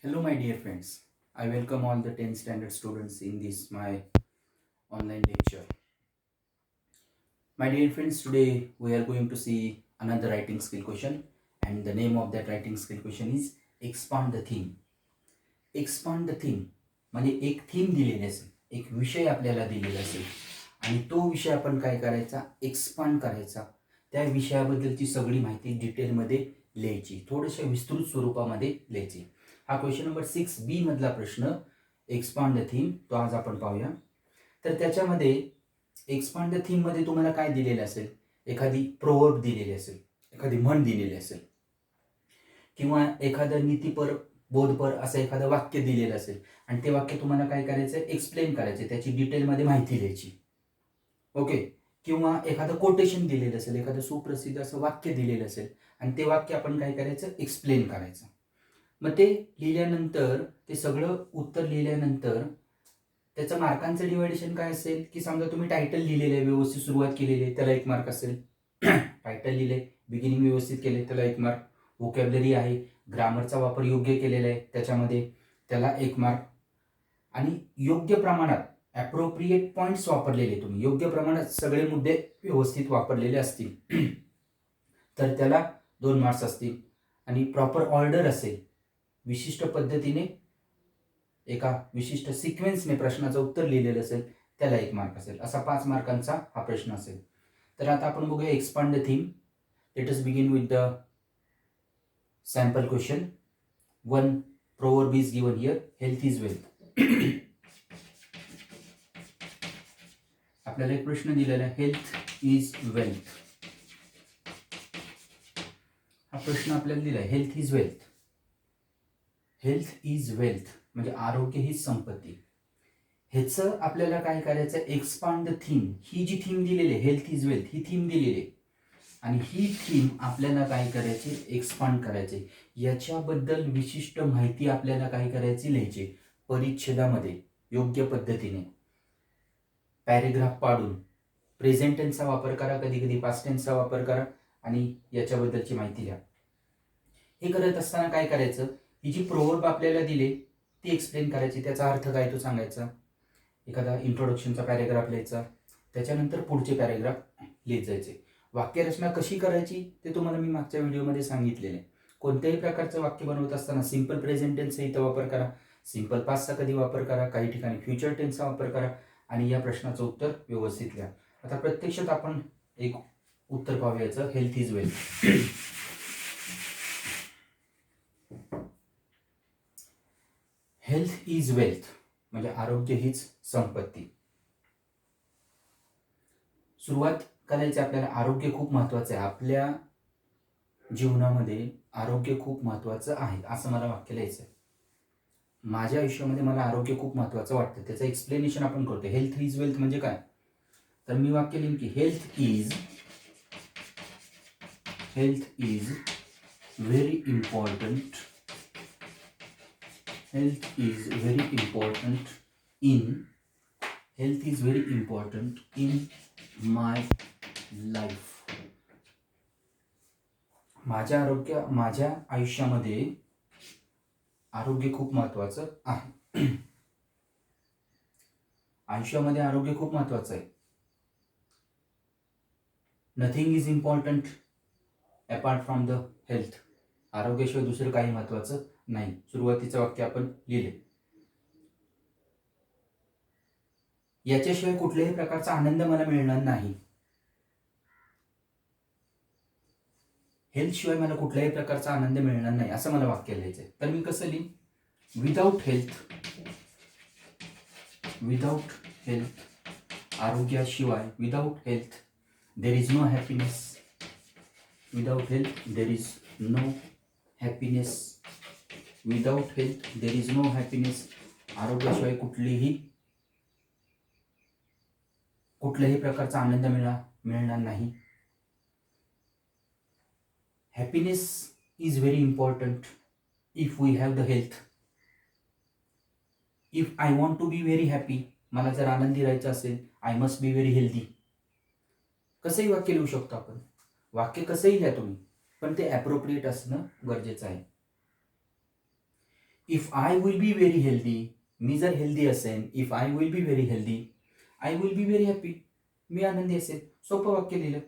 Hello, my dear friends. I welcome all the 10th standard students in this my online lecture. My dear friends, today we are going to see another writing skill question, and the name of that writing skill question is expand the theme. Expand the theme म्हणजे एक theme दिलेली असेल, एक विषय आपल्याला दिलेला असेल आणि तो विषय आपण काय करायचा, एक्सपांड करायचा. त्या विषयाबद्दलची सगळी माहिती डिटेलमध्ये लिहायची, थोड्याशा विस्तृत स्वरूपामध्ये लिहायची. हा क्वेश्चन नंबर 6B मधला प्रश्न, एक्सपांड द थीम, तो आज आपण पाहूया. तर त्याच्यामध्ये एक्सपांड द थीम मध्ये तुम्हाला काय दिलेलं असेल, एखादी प्रोवर्ब दिलेली असेल, एखादी म्हण दिलेली असेल किंवा एखादं नीतीपर बोधपर असं एखादं वाक्य दिलेलं असेल आणि ते वाक्य तुम्हाला काय करायचं, एक्सप्लेन करायचे, त्याची डिटेलमध्ये माहिती लिहायची. ओके. किंवा एखादं कोटेशन दिलेलं असेल, एखादं सुप्रसिद्ध असं वाक्य दिलेलं असेल आणि ते वाक्य आपण काय करायचं, एक्सप्लेन करायचं. मग ते लिहिल्यानंतर, ते सगळं उत्तर लिहिल्यानंतर त्याचं मार्कांचं डिवायडेशन काय असेल, की समजा तुम्ही टायटल लिहिलेलं आहे, व्यवस्थित सुरुवात केलेली आहे, त्याला 1 मार्क असेल. टायटल लिहिले, बिगिनिंग व्यवस्थित केले, त्याला 1 मार्क. व्होकॅब्युलरी आहे, ग्रामरचा वापर योग्य केलेला आहे त्याच्यामध्ये, त्याला 1 मार्क. आणि योग्य प्रमाणात ॲप्रोप्रिएट पॉईंट्स वापरलेले, तुम्ही योग्य प्रमाणात सगळे मुद्दे व्यवस्थित वापरलेले असतील तर त्याला 2 मार्क्स असतील. आणि प्रॉपर ऑर्डर असेल, विशिष्ट पद्धतीने एका विशिष्ट सिक्वेन्सने प्रश्नाचं उत्तर लिहिलेलं असेल, त्याला 1 मार्क असेल. असा 5 मार्कांचा हा प्रश्न असेल. तर आता आपण बघूया expand the theme. Let us begin with the sample question. 1 proverb is given here, health is wealth. आपल्याला एक प्रश्न दिलेला आहे, हेल्थ इज वेल्थ. हा प्रश्न आपल्याला दिला आहे, health is wealth. Health is wealth म्हणजे आरोग्य ही संपत्ती. ह्याचं आपल्याला काय करायचं, एक्सपांड द थीम. ही जी थीम दिलेली आहे, हेल्थ इज वेल्थ, ही थीम दिलेली आहे आणि ही थीम आपल्याला काय करायची, एक्सपांड करायची. याच्याबद्दल विशिष्ट माहिती आपल्याला काय करायची, लिहायची परिच्छेदामध्ये योग्य पद्धतीने, पॅरेग्राफ पाडून. प्रेझेंट टेन्सचा वापर करा, कधी कधी पास्ट टेन्सचा वापर करा आणि याच्याबद्दलची माहिती लिहा. हे करत असताना काय करायचं, ही जी प्रोवर्ब आपल्याला दिले ती एक्सप्लेन करायची, त्याचा अर्थ काय तो सांगायचा. एखादा इंट्रोडक्शनचा पॅरेग्राफ लिहायचा, त्याच्यानंतर पुढचे पॅरेग्राफ लिहित जायचे. वाक्यरचना कशी करायची ते तुम्हाला मी मागच्या व्हिडिओमध्ये सांगितलेले. कोणत्याही प्रकारचं वाक्य बनवत असताना सिंपल प्रेझेंट टेन्सचा इथं वापर करा, सिंपल पास्टचा कधी वापर करा, काही ठिकाणी फ्युचर टेन्सचा वापर करा आणि या प्रश्नाचं उत्तर व्यवस्थित लिहा. आता प्रत्यक्षात आपण एक उत्तर पाहूयाचं, health is wealth. Health is wealth म्हणजे आरोग्य हीच संपत्ती. सुरुवात करायची आपल्याला, आरोग्य खूप महत्वाचं आहे आपल्या जीवनामध्ये. आरोग्य खूप महत्वाचं आहे असं मला वाक्य लिहायचं आहे. माझ्या आयुष्यामध्ये मला आरोग्य खूप महत्वाचं वाटतं, त्याचं एक्सप्लेनेशन आपण करतो. हेल्थ इज वेल्थ म्हणजे काय, तर मी वाक्य लिहिन की health is very important. Health is very important in my life. माझ्या आयुष्यामध्ये आरोग्य खूप महत्वाचं आहे. आयुष्यामध्ये आरोग्य खूप महत्वाचं आहे. Nothing is important apart from the health. आरोग्याशिवाय दुसरं काही महत्वाचं नाही. सुरुवातीचं वाक्य आपण लिहिले. याच्याशिवाय कुठल्याही प्रकारचा आनंद मला मिळणार नाही. हेल्थ शिवाय मला कुठल्याही प्रकारचा आनंद मिळणार नाही असं मला वाक्य लिहायचंय. तर मी कसं लिहीन, विदाउट हेल्थ आरोग्याशिवाय, without health there is no happiness. Without health there is no happiness. Without health there is no happiness. आरोग्याशिवाय कुठल्याही प्रकारचा आनंद मिळणार नाही. Happiness is very important if we have the health. If I want to be very happy, मला जर आनंदी राहायचं असेल, I must be very healthy. कसंही वाक्य लिहू शकतो आपण, वाक्य कसंही लिहा तुम्ही, पण ते ॲप्रोप्रिएट असणं गरजेचं आहे. If I will be very healthy, मी जर हेल्दी असेल, if I will be very healthy, I will be very happy, मी आनंदी असेल. सोपं वाक्य लिहिलं.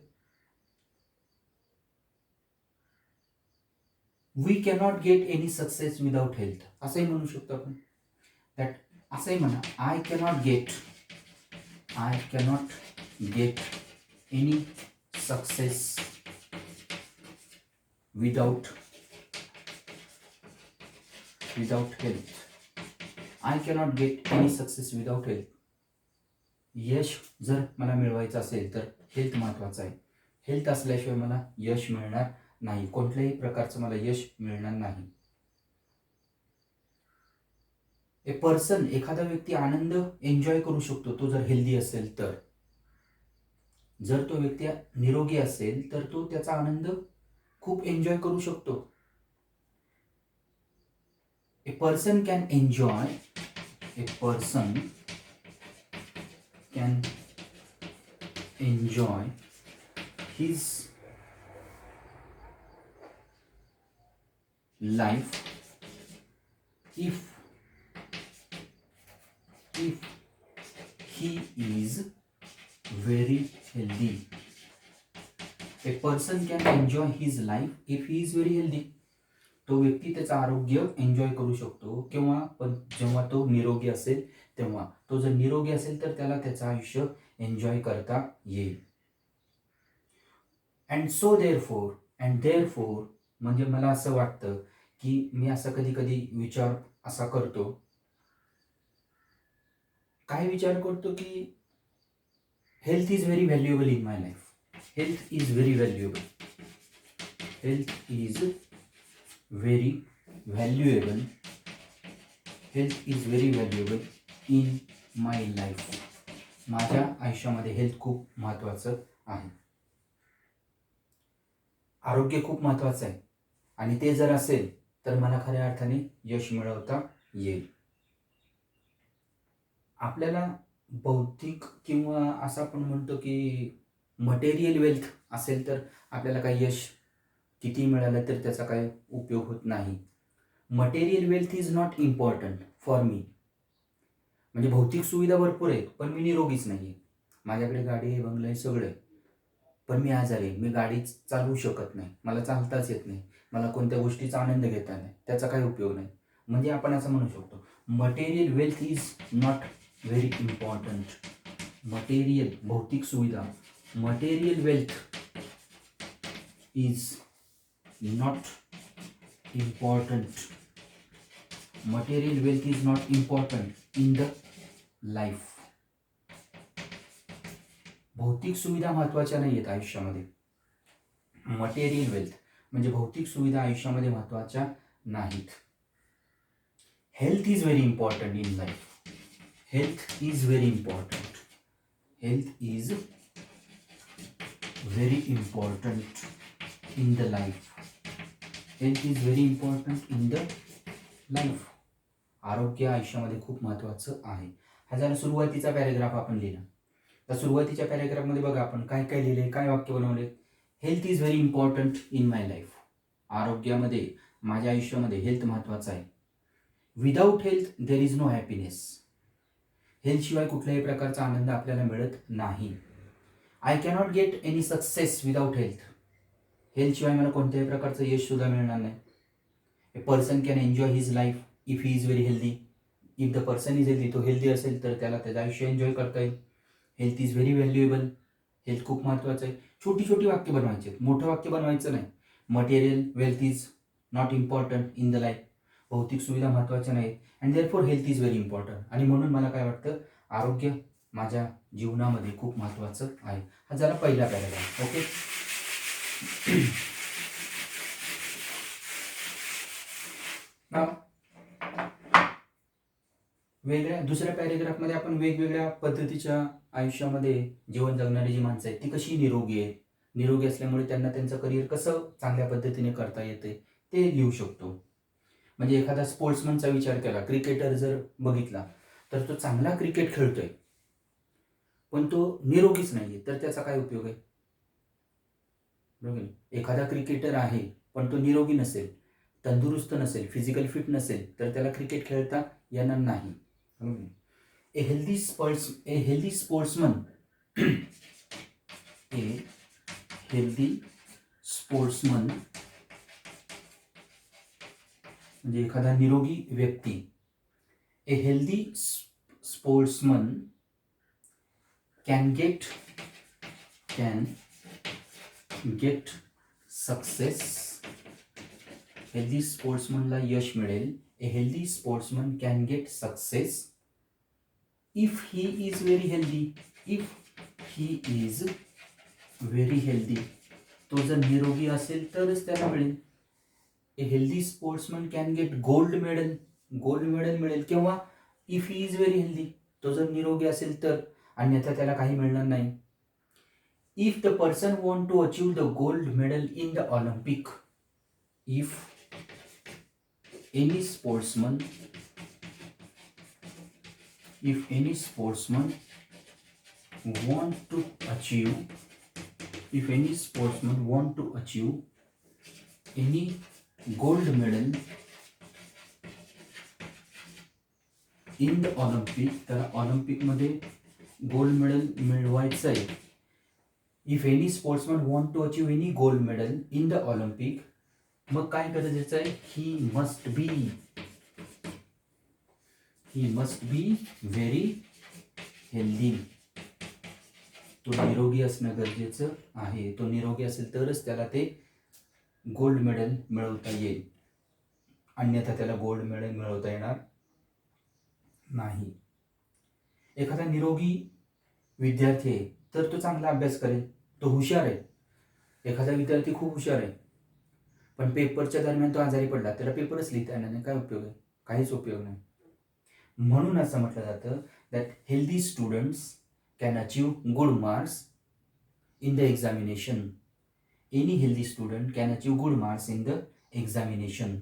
We cannot get any success without health, असंही म्हणू शकतो आपण. दॅट असंही म्हणा, I cannot get any success without health. I cannot get any success without health. यश जर मला मिळवायचं असेल तर हेल्थ महत्त्वाचं आहे. हेल्थ असल्याशिवाय मला यश मिळणार नाही, कोणत्याही प्रकारचं मला यश मिळणार नाही. ए पर्सन, एखादा व्यक्ती आनंद एन्जॉय करू शकतो तो जर हेल्दी असेल तर. जर तो व्यक्ती निरोगी असेल तर तो त्याचा आनंद खूप एन्जॉय करू शकतो. ए person can enjoy his life if he is very healthy. A person can enjoy his life if he is very healthy. तो व्यक्ती त्याचं आरोग्य एन्जॉय करू शकतो किंवा पण जेव्हा तो निरोगी असेल तेव्हा. तो जर निरोगी असेल तर त्याला त्याचं आयुष्य एन्जॉय करता येईल. अँड देअरफोर म्हणजे मला असं वाटतं की मी असं कधी कधी विचार असा करतो. काय विचार करतो की health is very valuable in my life. Health is very valuable in my life. माझ्या आयुष्यामध्ये हेल्थ खूप महत्त्वाचं आहे. आरोग्य खूप महत्त्वाचं आहे आणि ते जर असेल तर मला खऱ्या अर्थाने यश मिळवता येईल. आपल्याला भौतिक किंवा असं आपण म्हणतो की मटेरियल वेल्थ असेल तर आपल्याला काही यश किती मिळालं तर त्याचा काही उपयोग होत नाही. Material wealth is not important for me. म्हणजे भौतिक सुविधा भरपूर आहेत पण मी निरोगीच नाही आहे. माझ्याकडे गाडी आहे, बंगला आहे, सगळं आहे, पण मी आजारी आहे. मी गाडी चालवू शकत नाही, मला चालताच येत नाही, मला कोणत्या गोष्टीचा आनंद घेता नाही, त्याचा काही उपयोग नाही. म्हणजे आपण असं म्हणू शकतो material wealth is not very important. Material भौतिक सुविधा, material wealth is not important. Material wealth is not important in the life. भौतिक सुविधा महत्त्वाच्या नाही आहेत आयुष्यामध्ये. मटेरियल वेल्थ म्हणजे भौतिक सुविधा आयुष्यामध्ये महत्त्वाच्या नाहीत. Health is very important in life. Health is very important in the life. Health is very important in the life. आरोग्य आयुष्यामध्ये खूप महत्त्वाचं आहे. हा झाला सुरुवातीचा पॅरेग्राफ आपण लिहिला. तर सुरुवातीच्या पॅरेग्राफमध्ये बघा आपण काय काय लिहिले, काय वाक्य बनवले. Health is very important in my life. आरोग्यामध्ये माझ्या आयुष्यामध्ये हेल्थ महत्त्वाचं आहे. Without health there is no happiness. हेल्थशिवाय कुठल्याही प्रकारचा आनंद आपल्याला मिळत नाही. I cannot get any success without health. हेल्थशिवाय मला कोणत्याही प्रकारचं यश सुद्धा मिळणार नाही. A person can enjoy his life if he is very healthy. If the person is healthy, तो हेल्दी असेल तर त्याला त्याचं आयुष्य एन्जॉय करता येईल. Health is very valuable. Health खूप महत्त्वाचं आहे. छोटी छोटी वाक्य बनवायची आहेत, मोठं वाक्य बनवायचं नाही. Material wealth is not important in the life. भौतिक सुविधा महत्त्वाच्या नाहीत. And therefore health is very important. आणि म्हणून मला काय वाटतं, आरोग्य माझ्या जीवनामध्ये खूप महत्त्वाचं आहे. हा झाला पहिला पॅराग्राफ. ओके. दुसऱ्या पॅरेग्राफमध्ये आपण वेगवेगळ्या पद्धतीच्या आयुष्यामध्ये जीवन जगणारी जी माणसं आहेत ती कशी निरोगी आहेत, निरोगी असल्यामुळे त्यांना त्यांचं करिअर कसं चांगल्या पद्धतीने करता येते ते लिहू शकतो. म्हणजे एखादा स्पोर्ट्समनचा विचार केला, क्रिकेटर जर बघितला तर तो चांगला क्रिकेट खेळतोय पण तो निरोगीच नाहीये तर त्याचा काय उपयोग आहे. बरोबर. एखादा क्रिकेटर आहे पण तो निरोगी नसेल तंदुरुस्त नसेल, फिजिकल फिट नसेल, तर त्याला क्रिकेट खेळता येणार नाही. A healthy sportsman a healthy sportsman म्हणजे एखादा निरोगी व्यक्ती. A healthy sportsman can get success. Healthy स्पोर्ट्समनला यश मिळेल. A healthy sportsman can get success if he is very healthy. If he is very healthy, तो जर निरोगी असेल तरच त्याला मिळेल. A healthy sportsman can get gold medal. Gold medal मिळेल केव्हा? If he is very healthy, तो जर निरोगी असेल तर, अन्यथा त्याला काही मिळणार नाही. If the person want to achieve the gold medal in the Olympic. If any sportsman want to achieve any gold medal in the Olympic, त्याला ऑलिम्पिकमध्ये गोल्ड मेडल मिळवायचं आहे. If any sportsman want to achieve any gold medal in the Olympic, मग काय गरजेचं आहे? He must be very healthy. तो निरोगी असणं गरजेचं आहे. तो निरोगी असेल तरच त्याला ते गोल्ड मेडल मिळवता येईल, अन्यथा त्याला गोल्ड मेडल मिळवता येणार नाही. एखादा निरोगी विद्यार्थी आहे तर तो चांगला अभ्यास करेल, तो हुशार आहे. एखादा विद्यार्थी खूप हुशार आहे पण पेपरच्या दरम्यान तो आजारी पडला, त्याला पेपरच लिहिता येणार नाही. काय उपयोग आहे? काहीच उपयोग नाही. म्हणून असं म्हटलं जातं that healthy students can achieve good marks in the examination. Any healthy student can achieve good marks in the examination.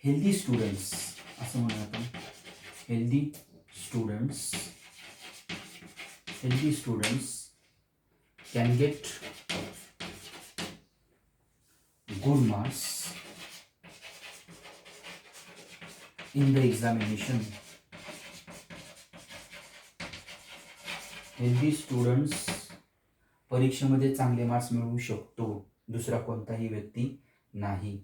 Healthy students असं म्हणूया आपण. Healthy students can get good marks in the examination. Healthy students परीक्षेमध्ये चांगले marks मिळवू शकतो, दुसरा कोणताही व्यक्ती नाही.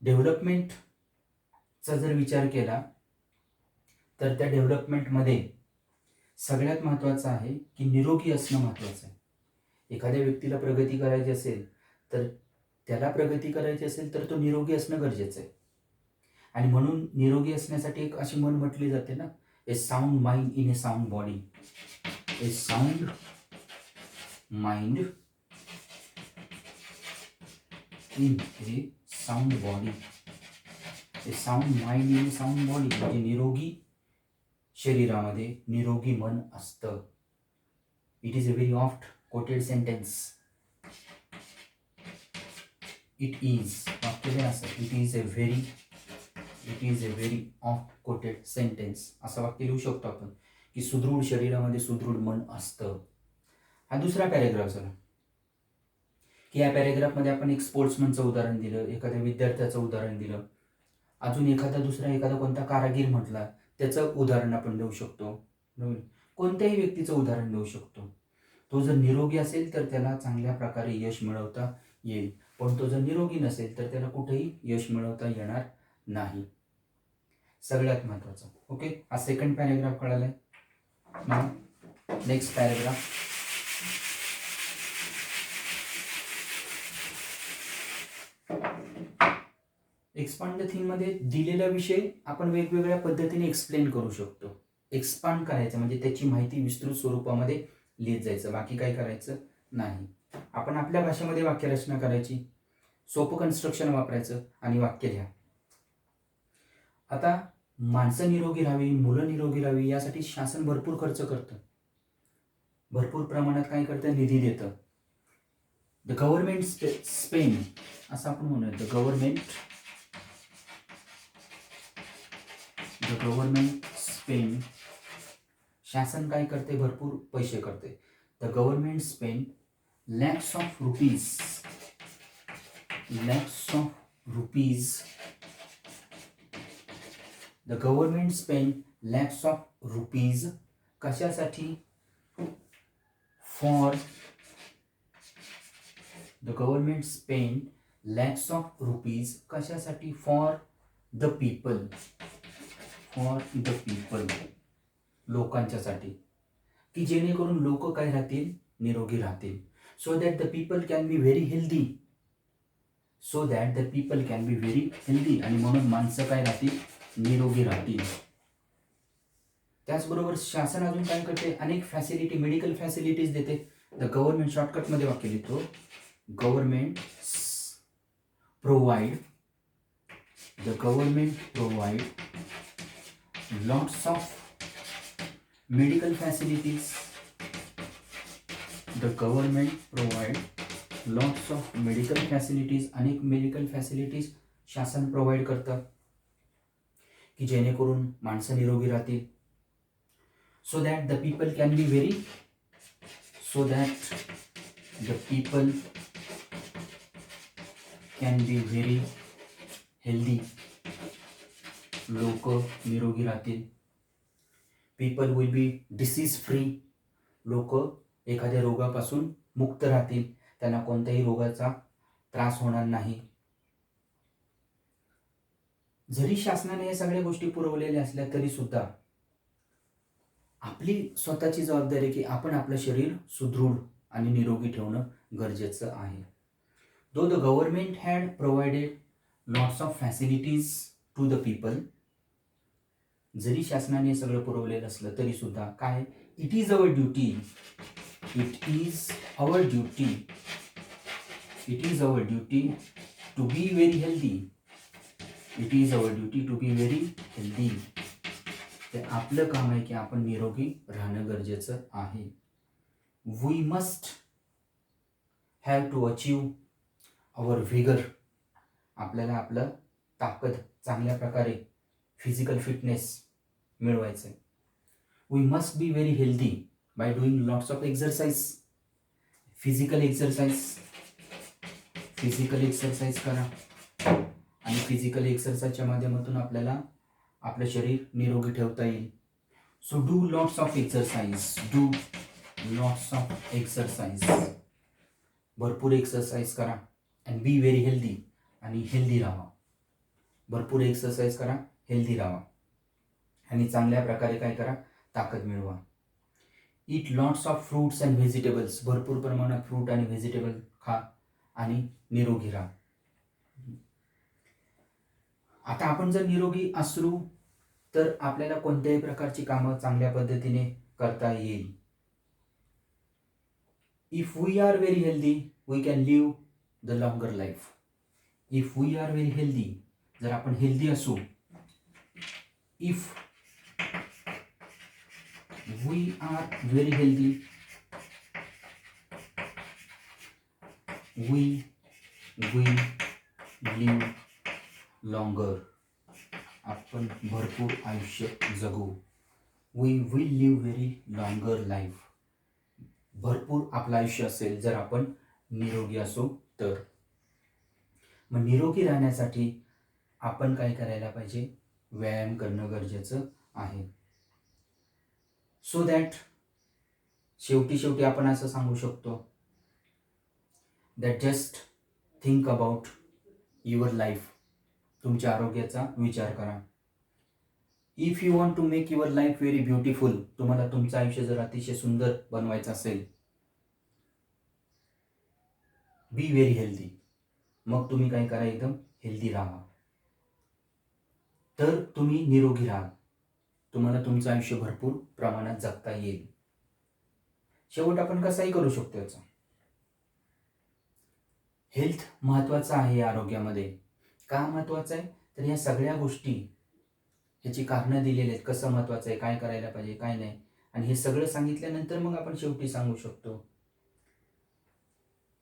डेव्हलपमेंटचा जर विचार केला तर त्या डेव्हलपमेंटमध्ये सगळ्यात महत्त्वाचं आहे की निरोगी असणं महत्त्वाचं आहे. एखाद्या व्यक्तीला प्रगती करायची असेल तर तो निरोगी असणं गरजेचं आहे. आणि म्हणून निरोगी असण्यासाठी एक अशी म्हण म्हटली जाते ना, a sound mind in a sound body. A sound mind in a sound body. A sound mind in a sound body म्हणजे निरोगी शरीरामध्ये निरोगी मन असतं. It is a very oft quoted sentence. It is वाक्य असं, it is a very oft quoted sentence असं वाक्य लिहू शकतो आपण की सुदृढ शरीरामध्ये सुदृढ मन असतं. हा दुसरा पॅरेग्राफ झाला की या पॅरेग्राफमध्ये आपण एक स्पोर्ट्समनचं उदाहरण दिलं, एखाद्या विद्यार्थ्याचं उदाहरण दिलं, अजून एखादा कोणता कारागीर म्हटला त्याचं उदाहरण आपण देऊ शकतो. कोणत्याही व्यक्तीचं उदाहरण देऊ शकतो. तो जर निरोगी असेल तर त्याला चांगल्या प्रकारे यश मिळवता येईल, पण तो जर निरोगी नसेल तर त्याला कुठेही यश मिळवता येणार नाही. सगळ्यात महत्त्वाचं. ओके, हा सेकंड पॅरेग्राफ कळालाय. Next paragraph. Expand the theme मध्ये दिलेला विषय आपण वेगवेगळ्या पद्धतीने एक्सप्लेन करू शकतो. एक्सपांड करायचं म्हणजे त्याची माहिती विस्तृत स्वरूपामध्ये लिहित जायचं, बाकी काही करायचं नाही. आपण आपल्या भाषेमध्ये वाक्यरचना करायची, सोपं कन्स्ट्रक्शन वापरायचं आणि वाक्य लिहा. आता माणसं निरोगी राहावी, मुलं निरोगी राहावी यासाठी शासन भरपूर खर्च करतं, भरपूर प्रमाणात काय करतं, निधी देतं. द गव्हर्नमेंट स्पेंड असं आपण म्हणूया. द गव्हर्नमेंट स्पेंड शासन काय करते, भरपूर पैसे करते. The government spend lakhs of rupees lakhs of rupees. The government spend lakhs of rupees कशासाठी? For the government spend lakhs of rupees कशासाठी? For the people. For the people. लोकांच्यासाठी, की जेणेकरून लोक काय राहतील? निरोगी राहतील. So that the people can be very healthy. So that the people can be very healthy. आणि म्हणून माणसं काय राहतील? निरोगी राहतील. त्याचबरोबर शासन अजून काय करते? अनेक फॅसिलिटी, मेडिकल फॅसिलिटीज देते. द गव्हर्नमेंट, शॉर्टकटमध्ये वाक्य लिहितो, government provide, the government provide lots of medical facilities. The government provide lots of medical facilities. अनेक मेडिकल फॅसिलिटीज शासन प्रोव्हाइड करतं की जेणेकरून माणसं निरोगी राहतील. So that the people can be very, so that the people can be very healthy. लोक निरोगी राहतील. People will be disease free. लोक एखाद्या रोगापासून मुक्त राहतील. त्यांना कोणत्याही रोगाचा त्रास होणार नाही. जरी शासनाने या सगळ्या गोष्टी पुरवलेल्या असल्या तरी सुद्धा आपली स्वतःची जबाबदारी की आपण आपलं शरीर सुदृढ आणि निरोगी ठेवणं गरजेचं आहे. Though the government had provided lots of facilities to the people. जरी शासनाने सगळं पुरवलेलं असलं तरी सुद्धा काय? It is our duty, it is our duty, it is our duty to be very healthy. It is our duty to be very healthy. ते आपलं काम आहे की आपण निरोगी राहणं गरजेचं आहे. We must have to achieve our vigour. आपल्याला आपलं ताकद चांगल्या प्रकारे फिजिकल फिटनेस मिळवायचं आहे. We must be very healthy by doing lots of exercise. Physical exercise, physical exercise करा आणि फिजिकल एक्सरसाइजच्या माध्यमातून आपल्याला आपलं शरीर निरोगी ठेवता येईल. So do lots of exercise, do lots of exercise. भरपूर एक्सरसाइज करा अँड बी व्हेरी हेल्दी. आणि हेल्दी राहा. भरपूर एक्सरसाइज करा, हेल्दी राहा आणि चांगल्या प्रकारे काय करा? ताकद मिळवा. Eat lots of fruits and vegetables. भरपूर प्रमाणात फ्रूट आणि व्हेजिटेबल खा आणि निरोगी राहा. आता आपण जर निरोगी असू तर आपल्याला कोणत्याही प्रकारची कामं चांगल्या पद्धतीने करता येईल. If we are very healthy we can live the longer life. If we are very healthy, जर आपण हेल्दी असू, if we are very healthy we will live longer. आपण भरपूर आयुष्य जगू. We will live very longer life. भरपूर आपलं आयुष्य असेल जर आपण निरोगी असू तर. मग निरोगी राहण्यासाठी आपण काय करायला पाहिजे? व्यायाम करणं गरजेचं आहे. सो दॅट शेवटी आपण असं सांगू शकतो that just think about your life. तुमच्या आरोग्याचा विचार करा. If you want to make your life very beautiful, तुम्हाला तुमचं आयुष्य जर अतिशय सुंदर बनवायचं असेल, बी व्हेरी हेल्दी. मग तुम्ही काय करा? एकदम हेल्दी राहा. तर तुम्ही निरोगी राहा. तुम्हाला तुमचं आयुष्य भरपूर प्रमाणात जगता येईल. शेवट आपण कसाही करू शकतो याचा. हेल्थ महत्वाचं आहे आरोग्यामध्ये. का महत्वाचं आहे? तर या सगळ्या गोष्टी ह्याची कारणं दिलेली आहेत. कसं महत्वाचं आहे, काय करायला पाहिजे, काय नाही. आणि हे सगळं सांगितल्यानंतर मग आपण शेवटी सांगू शकतो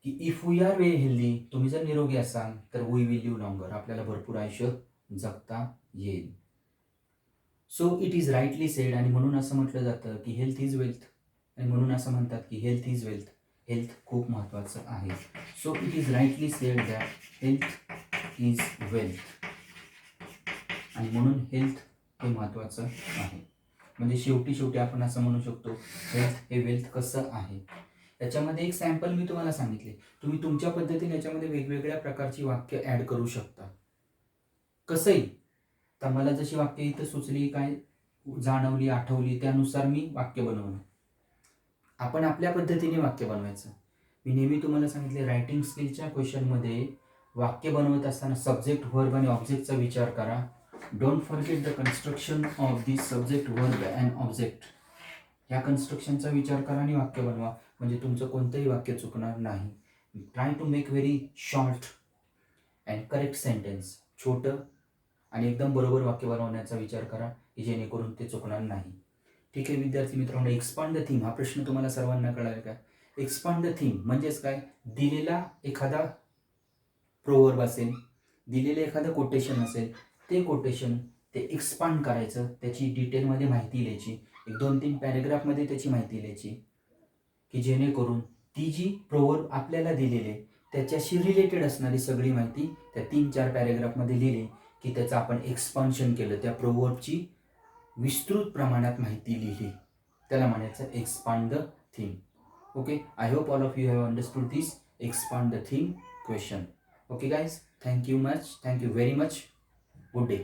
की if we are very healthy, तुम्ही जर निरोगी असाल तर वी विल लिव्ह लॉंगर. आपल्याला भरपूर आयुष्य जगता येईल. So it is rightly sed. आणि म्हणून असं म्हटलं जातं की हेल्थ इज वेल्थ. आणि म्हणून असं म्हणतात की हेल्थ इज वेल्थ. हेल्थ खूप महत्त्वाचं आहे. So it is rightly sed that health is wealth. आणि म्हणून हेल्थ हे महत्त्वाचं आहे. म्हणजे शेवटी आपण असं म्हणू शकतो हेल्थ हे वेल्थ कसं आहे. याच्यामध्ये एक सॅम्पल मी तुम्हाला सांगितले. तुम्ही तुमच्या पद्धतीने याच्यामध्ये वेगवेगळ्या प्रकारची वाक्य ॲड करू शकता. कसंही तर मला जशी वाक्य इथं सुचली, काय जाणवली, आठवली, त्यानुसार मी वाक्य बनवणं. आपण आपल्या पद्धतीने वाक्य बनवायचं. मी नेहमी तुम्हाला सांगितले रायटिंग स्किलच्या क्वेश्चनमध्ये वाक्य बनवत असताना सब्जेक्ट, व्हर्ब आणि ऑब्जेक्टचा विचार करा. Don't forget the construction of the subject, verb and object. ह्या कन्स्ट्रक्शनचा विचार करा आणि वाक्य बनवा, म्हणजे तुमचं कोणतंही वाक्य चुकणार नाही. Try to make very short and correct sentence. छोटं आणि एकदम बरोबर वाक्य बनवण्याचा विचार करा, की जेणेकरून ते चुकणार नाही. ठीक आहे विद्यार्थी मित्रांनो, एक्सपांड द थीम हा प्रश्न तुम्हाला सर्वांना कळाला का? एक्सपांड द थीम म्हणजेच काय? दिलेला एखादा प्रोवर्ब असेल, दिलेलं एखादं कोटेशन असेल, ते कोटेशन ते एक्सपांड करायचं, त्याची डिटेलमध्ये माहिती लिहायची, एक 2-3 पॅरेग्राफमध्ये त्याची माहिती लिहायची, की जेणेकरून ती जी प्रोवर्ब आपल्याला दिलेली त्याच्याशी रिलेटेड असणारी सगळी माहिती त्या 3-4 पॅरेग्राफमध्ये लिहिली, की त्याचं आपण एक्सपान्शन केलं, त्या प्रोवर्बची विस्तृत प्रमाणात माहिती लिहिली, त्याला म्हणायचं expand the theme. Okay, I hope all of you have understood this expand the theme question. Okay guys, thank you very much. Good day.